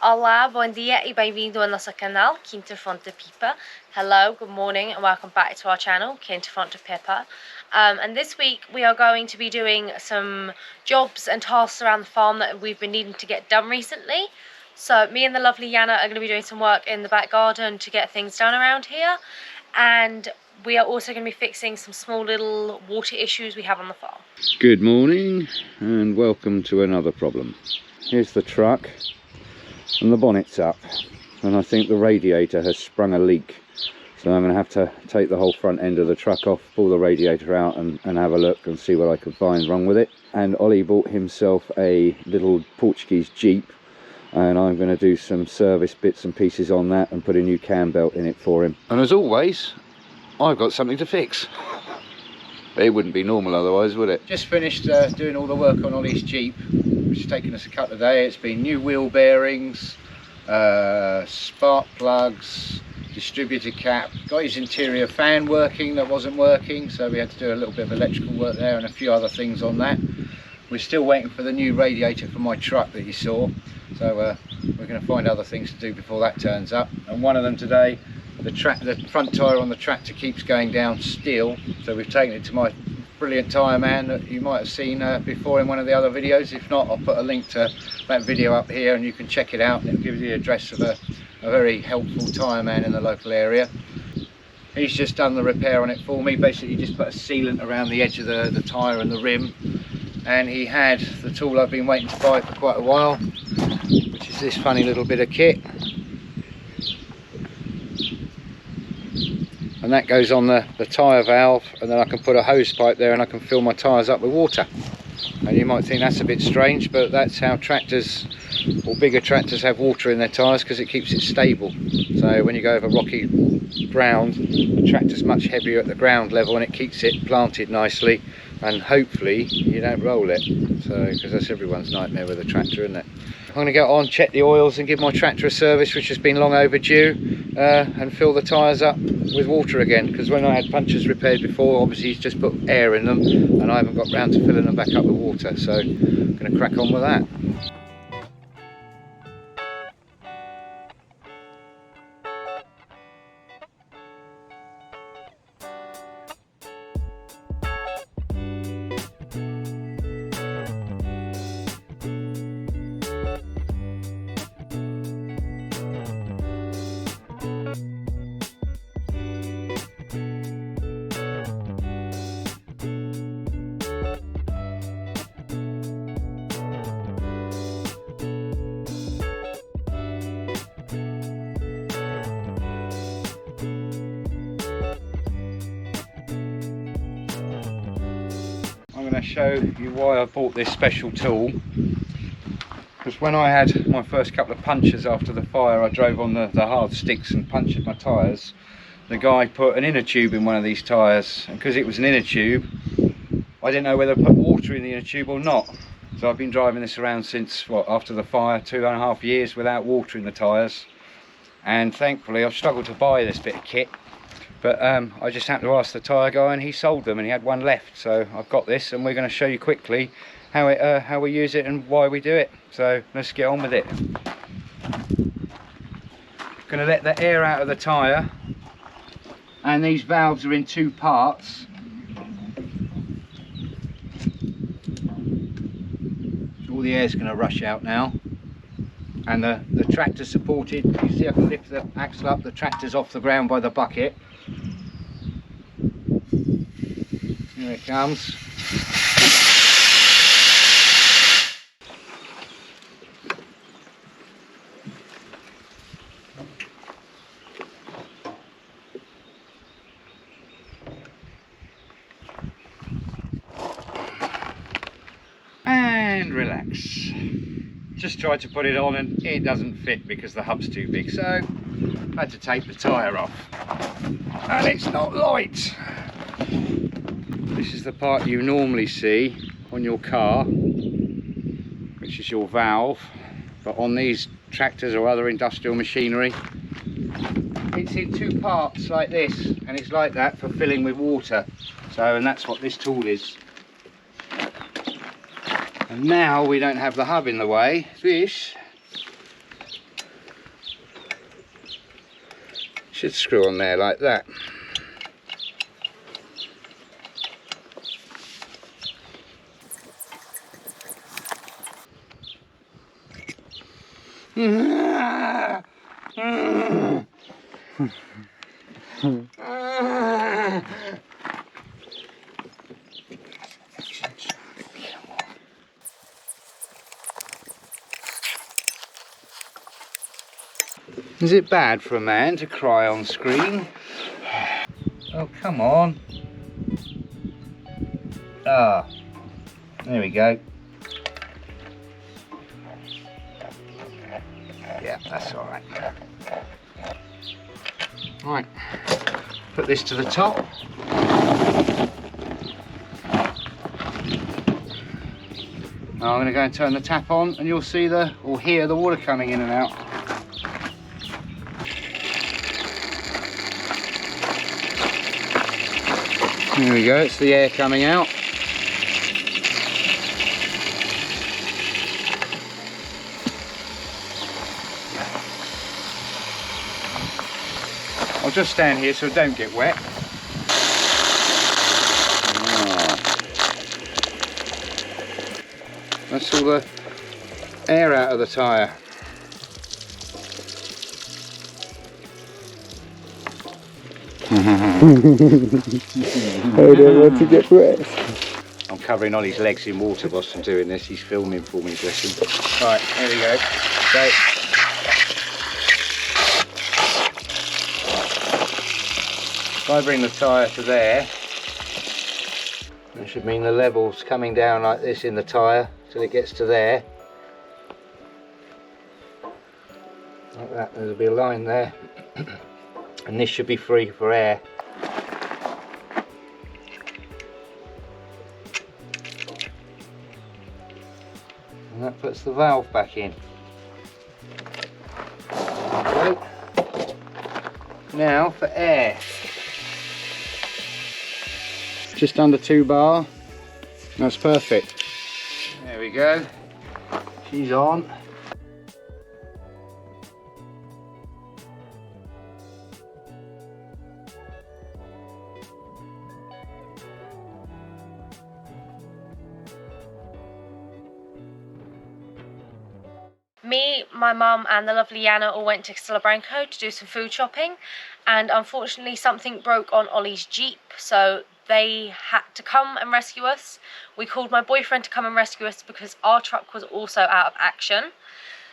Olá, bom dia e bem-vindo ao nosso canal Quinta, Fonte, Pipa. Hello, good morning and welcome back to our channel Quinta, Fonte, Pipa. And this week we are going to be doing some jobs and tasks around the farm that we've been needing to get done recently. So me and the lovely Yana are going to be doing some work in the back garden to get things done around here. And we are also going to be fixing some small little water issues we have on the farm. Good morning and welcome to another problem. Here's the truck and the bonnet's up, and I think the radiator has sprung a leak. So I'm going to have to take the whole front end of the truck off, pull the radiator out and have a look and see what I can find wrong with it. And Ollie bought himself a little Portuguese Jeep, and I'm going to do some service bits and pieces on that and put a new cam belt in it for him. And as always, I've got something to fix. It wouldn't be normal otherwise, would it? Just finished doing all the work on Ollie's Jeep, which has taken us a couple of days. It's been new wheel bearings, spark plugs, distributor cap, got his interior fan working that wasn't working, so we had to do a little bit of electrical work there and a few other things on that. We're still waiting for the new radiator for my truck that you saw, so we're going to find other things to do before that turns up. And one of them today, the front tyre on the tractor keeps going down still, so we've taken it to my brilliant tyre man that you might have seen before in one of the other videos. If not, I'll put a link to that video up here and you can check it out, and it'll give you the address of a very helpful tyre man in the local area. He's just done the repair on it for me. Basically just put a sealant around the edge of the tyre and the rim, and he had the tool I've been waiting to buy for quite a while, which is this funny little bit of kit. And that goes on the tyre valve, and then I can put a hose pipe there and I can fill my tyres up with water. And you might think that's a bit strange, but that's how tractors or bigger tractors have water in their tyres, because it keeps it stable. So when you go over rocky ground, the tractor's much heavier at the ground level and it keeps it planted nicely, and hopefully you don't roll it. So, because that's everyone's nightmare with a tractor, isn't it? I'm going to go on, check the oils and give my tractor a service, which has been long overdue, and fill the tyres up with water again, because when I had punctures repaired before, obviously he's just put air in them and I haven't got round to filling them back up with water, so I'm going to crack on with that. I'm going to show you why I bought this special tool, because when I had my first couple of punctures after the fire, I drove on the hard sticks and punctured my tyres. The guy put an inner tube in one of these tyres, and because it was an inner tube, I didn't know whether to put water in the inner tube or not. So I've been driving this around since, what, after the fire, 2.5 years without water in the tyres. And thankfully I've struggled to buy this bit of kit, but I just happened to ask the tyre guy and he sold them and he had one left, so I've got this and we're going to show you quickly how we use it and why we do it. So let's get on with it. Going to let the air out of the tyre, and these valves are in two parts. All the air's going to rush out now, and the tractor's supported. You can see I can lift the axle up, the tractor's off the ground by the bucket. Here it comes. And relax. Just tried to put it on and it doesn't fit because the hub's too big, so I had to take the tyre off. And it's not light. This is the part you normally see on your car, which is your valve, but on these tractors or other industrial machinery, it's in two parts like this, and it's like that for filling with water. So, and that's what this tool is. And now we don't have the hub in the way. This Should screw on there like that. Is it bad for a man to cry on screen? Oh, come on. Ah, there we go. Yeah, that's all right. Right, put this to the top. Now I'm going to go and turn the tap on, and you'll see or hear the water coming in and out. There we go, it's the air coming out. I'll just stand here so I don't get wet. That's all the air out of the tyre. I don't want to get wet. I'm covering Ollie's legs in water whilst I'm doing this. He's filming for me, bless him. Right, here we go. So, if I bring the tyre to there, that should mean the level's coming down like this in the tyre till it gets to there. Like that, there'll be a line there. And this should be free for air. And that puts the valve back in. Okay. Now for air. Just under 2 bar. That's perfect. There we go. She's on. Me, my mum and the lovely Yana all went to Celebranco to do some food shopping, and unfortunately something broke on Ollie's Jeep, so they had to come and rescue us. We called my boyfriend to come and rescue us because our truck was also out of action.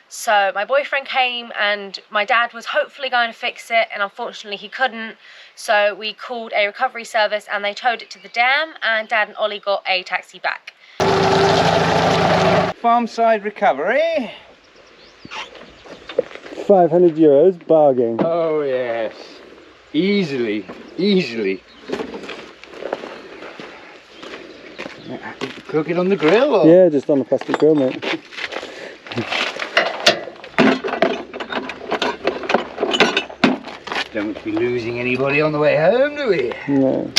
So my boyfriend came and my dad was hopefully going to fix it, and unfortunately he couldn't, so we called a recovery service and they towed it to the dam, and Dad and Ollie got a taxi back. Farmside recovery. 500 euros bargain. Oh yes, easily. Cook it on the grill, or? Yeah, just on the plastic grill, mate. Don't want to be losing anybody on the way home, do we? No.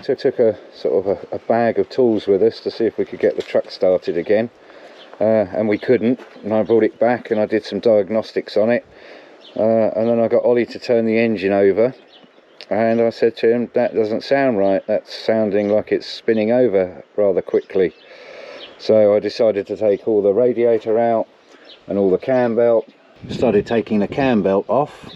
We took a sort of a bag of tools with us to see if we could get the truck started again, and we couldn't, and I brought it back and I did some diagnostics on it, and then I got Ollie to turn the engine over, and I said to him, that doesn't sound right, that's sounding like it's spinning over rather quickly. So I decided to take all the radiator out and all the cam belt. Started taking the cam belt off,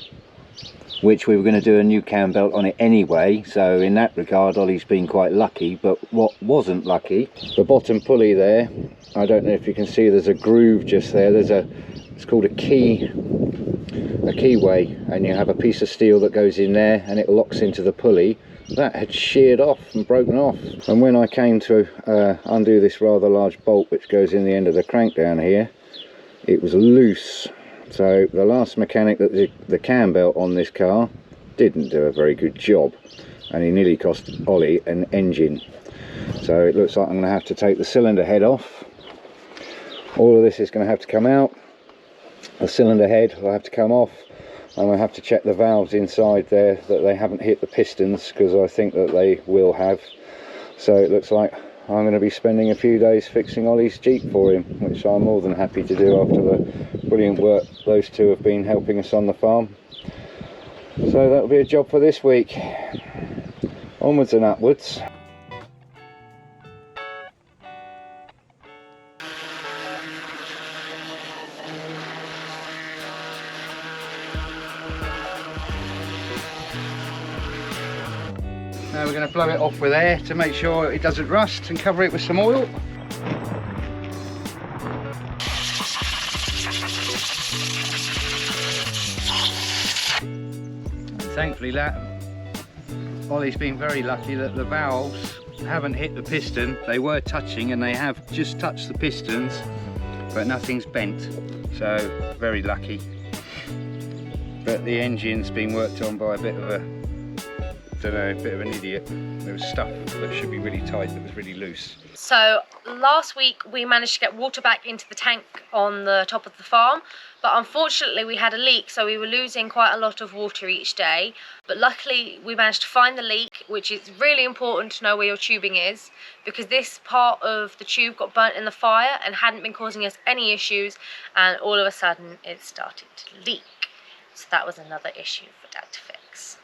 which we were going to do a new cam belt on it anyway, so in that regard Ollie's been quite lucky. But what wasn't lucky, the bottom pulley there, I don't know if you can see, there's a groove just there. It's called a keyway, and you have a piece of steel that goes in there and it locks into the pulley. That had sheared off and broken off, and when I came to undo this rather large bolt which goes in the end of the crank down here, it was loose. So the last mechanic that did the cam belt on this car didn't do a very good job, and he nearly cost Ollie an engine. So it looks like I'm going to have to take the cylinder head off. All of this is going to have to come out. The cylinder head will have to come off. I'm going to have to check the valves inside there that they haven't hit the pistons, because I think that they will have. So it looks like I'm going to be spending a few days fixing Ollie's Jeep for him, which I'm more than happy to do after the brilliant work those two have been helping us on the farm. So that'll be a job for this week. Onwards and upwards. Now we're going to blow it off with air to make sure it doesn't rust, and cover it with some oil. Thankfully Ollie's been very lucky that the valves haven't hit the piston. They were touching, and they have just touched the pistons, but nothing's bent, so very lucky. But the engine's been worked on by a bit of an idiot. There was stuff that should be really tight that was really loose. So last week we managed to get water back into the tank on the top of the farm, but unfortunately we had a leak, so we were losing quite a lot of water each day. But luckily we managed to find the leak, which is really important to know where your tubing is, because this part of the tube got burnt in the fire and hadn't been causing us any issues, and all of a sudden it started to leak. So that was another issue for Dad to fix.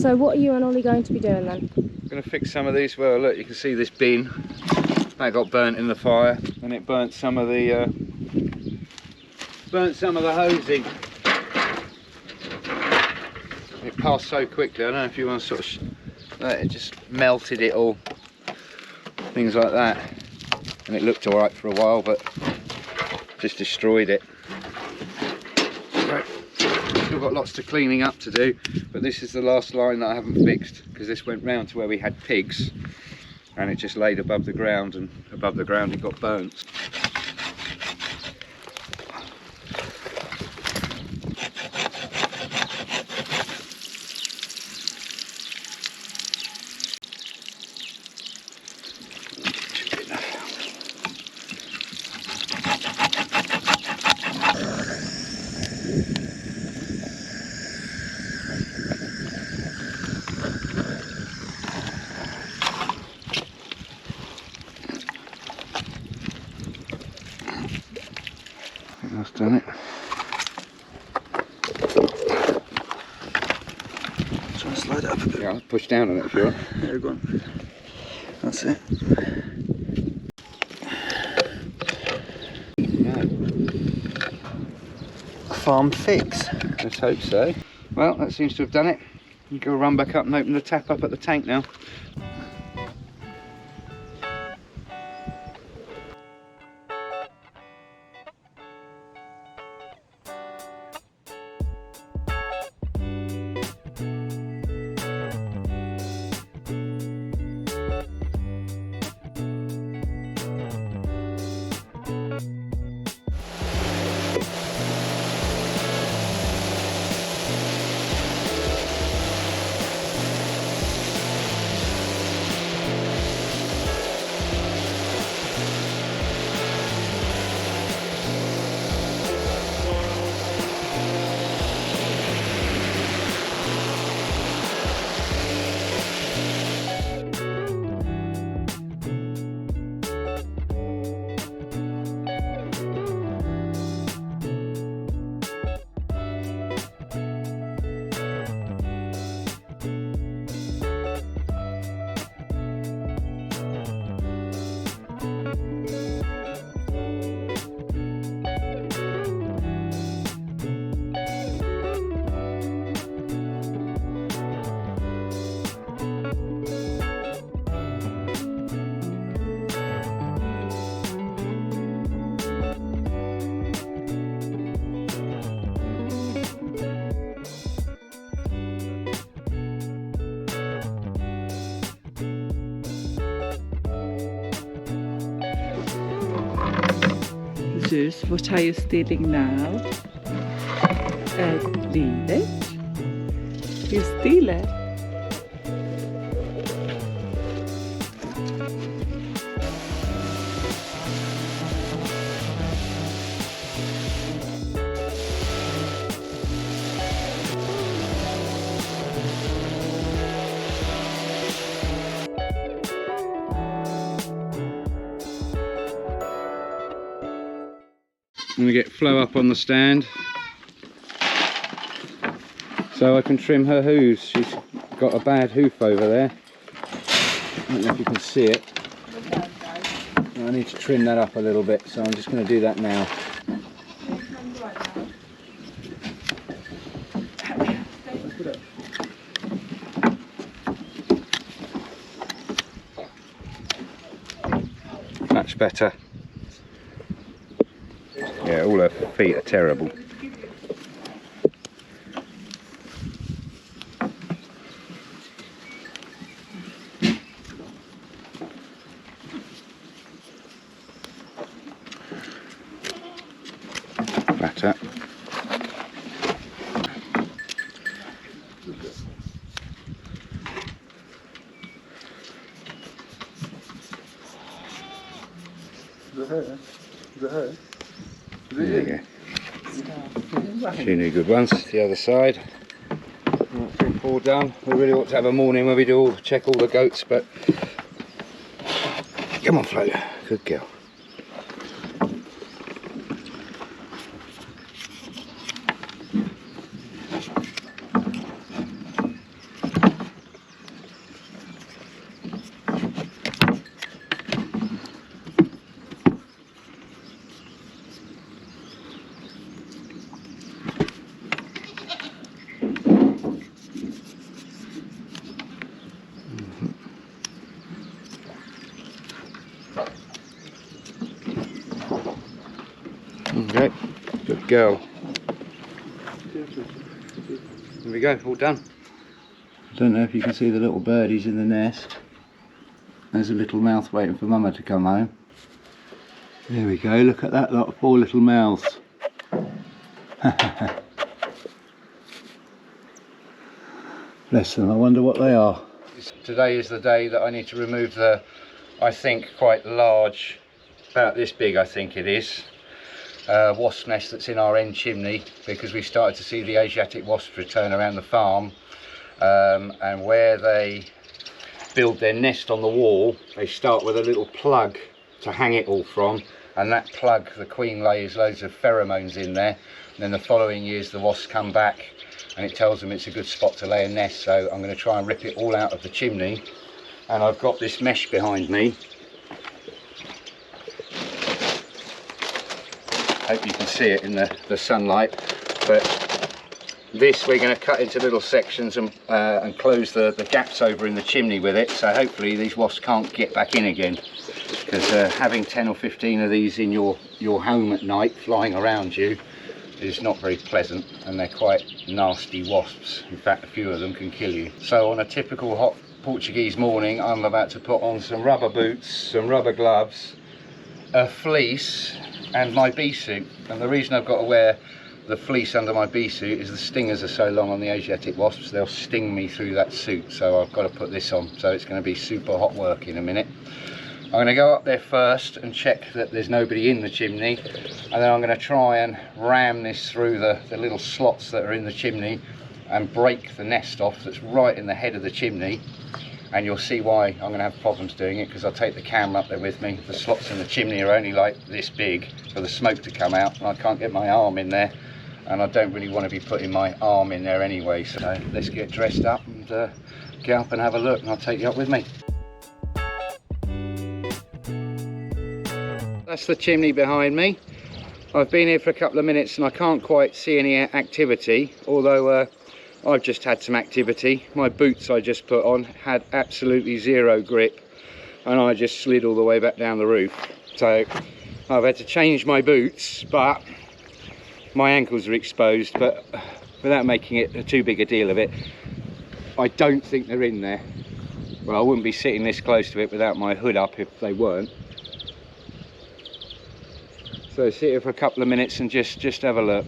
So what are you and Ollie going to be doing then? I'm going to fix some of these. Well, look, you can see this bin that got burnt in the fire, and it burnt some of the hosing. It passed so quickly. I don't know if you want to sort of it just melted it all, things like that, and it looked all right for a while, but just destroyed it. Still got lots of cleaning up to do, but this is the last line that I haven't fixed, because this went round to where we had pigs, and it just laid above the ground, and above the ground it got burnt. That's done it. Try and slide it up a bit. Yeah, I'll push down on it if you want. There, go on. That's it. Yeah. Farm fix. Let's hope so. Well, that seems to have done it. You go run back up and open the tap up at the tank now. Zeus, what are you stealing now? Livet. Det är stille. I'm going to get Flo up on the stand so I can trim her hooves. She's got a bad hoof over there. I don't know if you can see it. I need to trim that up a little bit, so I'm just going to do that now. Much better. Yeah, all her feet are terrible. Flatter. There you go. Two new good ones. The other side. All done. We really ought to have a morning where we do check all the goats, but come on, Flo. Good girl. Okay, good girl. There we go, all done. I don't know if you can see the little birdies in the nest. There's a little mouth waiting for Mama to come home. There we go, look at that lot of poor little mouths. Bless them, I wonder what they are. Today is the day that I need to remove the, I think, quite large, about this big I think it is, wasp nest that's in our end chimney, because we started to see the Asiatic wasps return around the farm, and where they build their nest on the wall, they start with a little plug to hang it all from, and that plug, the queen lays loads of pheromones in there, and then the following years the wasps come back and it tells them it's a good spot to lay a nest. So I'm going to try and rip it all out of the chimney, and I've got this mesh behind me. Hope you can see it in the sunlight, but this we're going to cut into little sections and close the gaps over in the chimney with it, so hopefully these wasps can't get back in again, because having 10 or 15 of these in your home at night flying around you is not very pleasant, and they're quite nasty wasps. In fact, a few of them can kill you. So on a typical hot Portuguese morning, I'm about to put on some rubber boots, some rubber gloves, a fleece and my bee suit. And the reason I've got to wear the fleece under my bee suit is the stingers are so long on the Asiatic wasps, they'll sting me through that suit, so I've got to put this on. So it's going to be super hot work in a minute. I'm going to go up there first and check that there's nobody in the chimney, and then I'm going to try and ram this through the little slots that are in the chimney and break the nest off that's right in the head of the chimney. And you'll see why I'm going to have problems doing it, because I'll take the camera up there with me. The slots in the chimney are only like this big for the smoke to come out, and I can't get my arm in there, and I don't really want to be putting my arm in there anyway. So let's get dressed up and get up and have a look, and I'll take you up with me. That's the chimney behind me. I've been here for a couple of minutes and I can't quite see any activity, although I've just had some activity. My boots I just put on had absolutely zero grip, and I just slid all the way back down the roof. So I've had to change my boots, but my ankles are exposed, but without making it too big a deal of it, I don't think they're in there. Well, I wouldn't be sitting this close to it without my hood up if they weren't. So sit here for a couple of minutes and just have a look.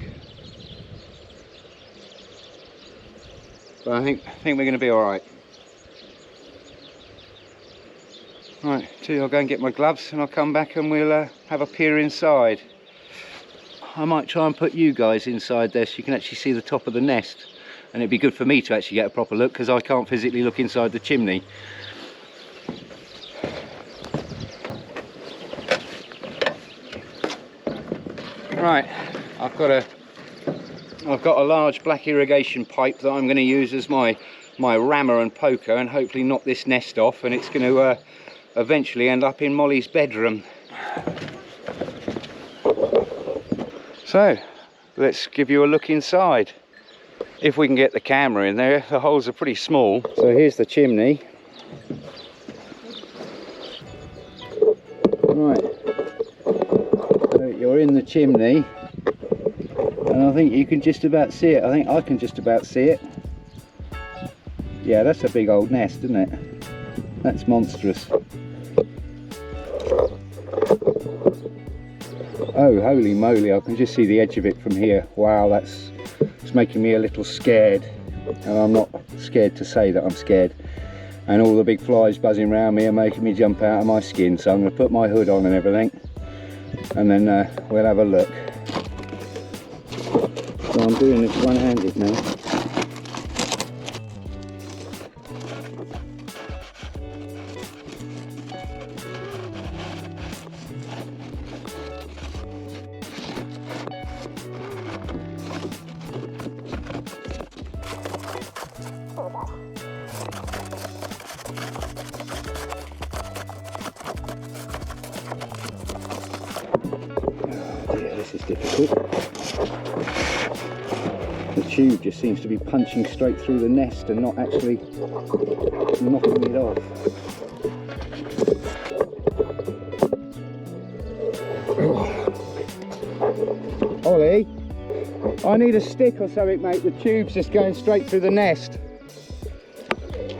But I think we're going to be all right. Right, I'll go and get my gloves and I'll come back and we'll have a peer inside. I might try and put you guys inside there so you can actually see the top of the nest, and it'd be good for me to actually get a proper look because I can't physically look inside the chimney. Right, I've got a large black irrigation pipe that I'm going to use as my rammer and poker and hopefully knock this nest off, and it's going to eventually end up in Molly's bedroom. So let's give you a look inside. If we can get the camera in there, the holes are pretty small. So here's the chimney. Right, so you're in the chimney, and I think you can just about see it. I think I can just about see it. Yeah, that's a big old nest, isn't it? That's monstrous. Oh, holy moly, I can just see the edge of it from here. Wow, it's making me a little scared. And I'm not scared to say that I'm scared. And all the big flies buzzing around me are making me jump out of my skin. So I'm going to put my hood on and everything. And then we'll have a look. So I'm doing this one-handed now. This is difficult. The tube just seems to be punching straight through the nest and not actually knocking it off. Ollie, I need a stick or something, mate. The tube's just going straight through the nest.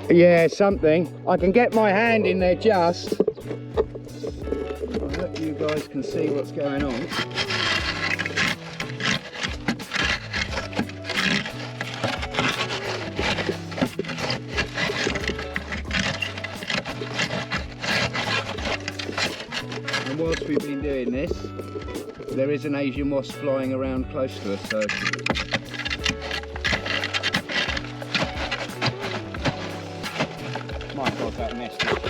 Yeah, something. I can get my hand in there just. I hope you guys can see what's going on. And whilst we've been doing this, there is an Asian wasp flying around close to us, so my God, that nest is huge.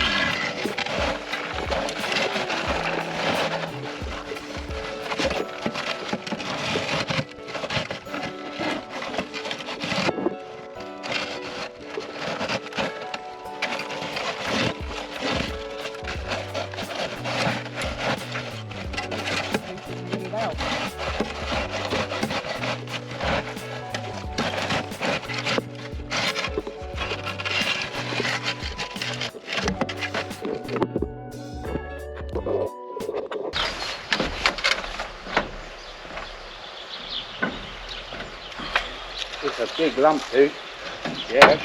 It's a big lump, dude. Yeah,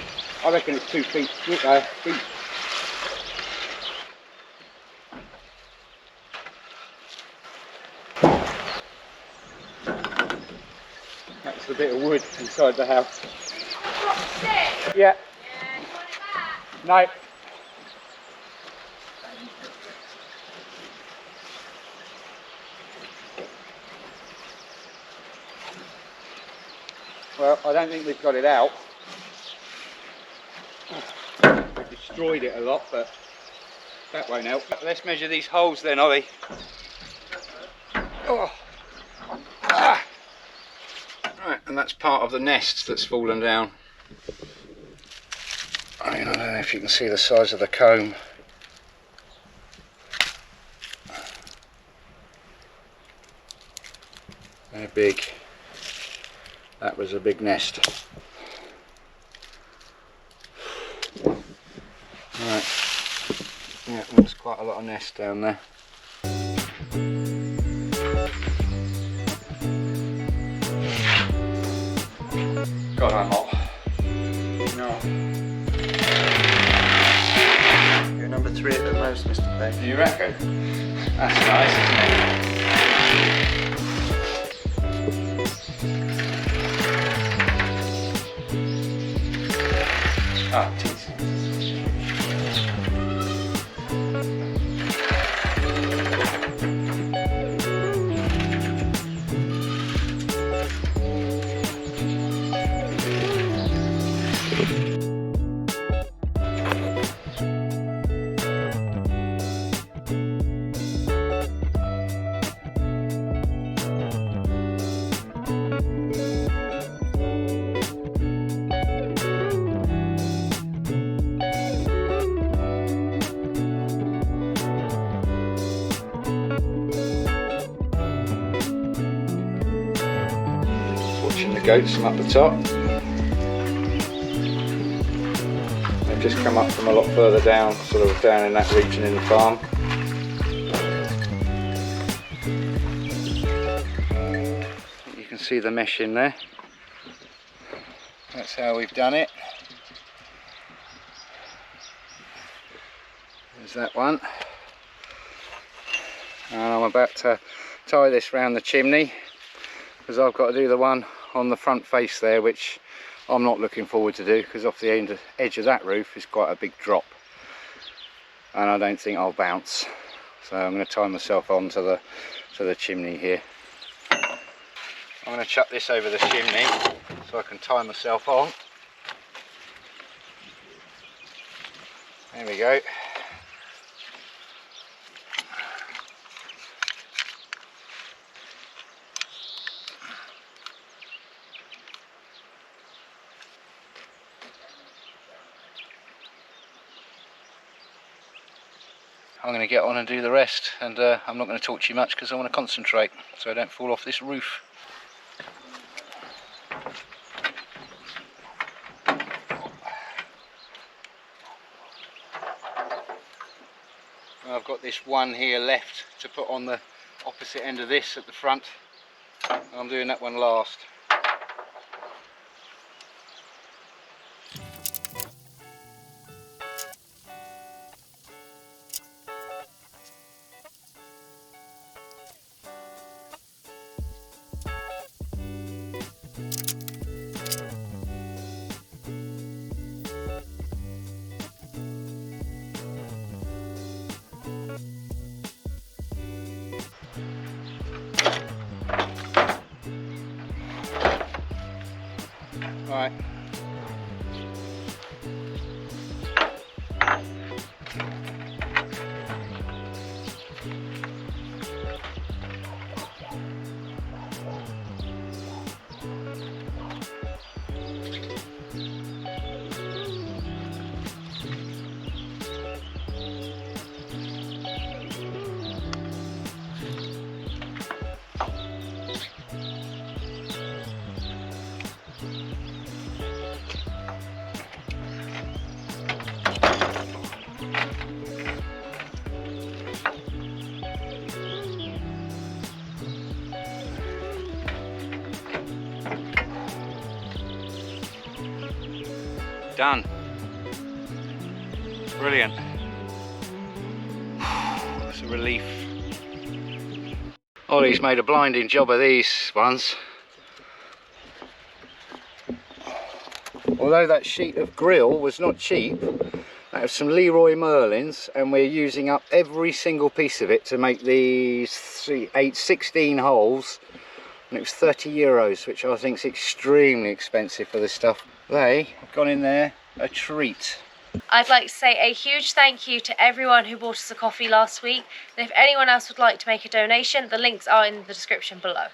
I reckon it's 2 feet deep. That's the bit of wood inside the house. Yeah. No. Well, I don't think we've got it out. We've destroyed it a lot, but that won't help. Let's measure these holes then, Ollie. Oh. Ah. Right, and that's part of the nest that's fallen down. I mean, I don't know if you can see the size of the comb. They're big. That was a big nest. Right. Yeah, there's quite a lot of nest down there. God, I'm hot. No. You're number 3 at the most, Mr. Peg. Do you reckon? That's nice, isn't it? Ah, jeez. Watching the goats from up the top. They've just come up from a lot further down, sort of down in that region in the farm. You can see the mesh in there. That's how we've done it. There's that one. And I'm about to tie this round the chimney, because I've got to do the one on the front face there, which I'm not looking forward to do, because off the edge of that roof is quite a big drop and I don't think I'll bounce. So I'm going to tie myself on to the chimney here. I'm going to chuck this over the chimney so I can tie myself on. There we go. I'm going to get on and do the rest, and I'm not going to talk to you much because I want to concentrate so I don't fall off this roof. I've got this one here left to put on the opposite end of this at the front, and I'm doing that one last. Right. Done. Brilliant. It's a relief. Ollie's made a blinding job of these ones. Although that sheet of grill was not cheap, that was some Leroy Merlins, and we're using up every single piece of it to make these 16 holes, and it was €30, which I think is extremely expensive for this stuff. They have gone in there a treat. I'd like to say a huge thank you to everyone who bought us a coffee last week, and if anyone else would like to make a donation, the links are in the description below.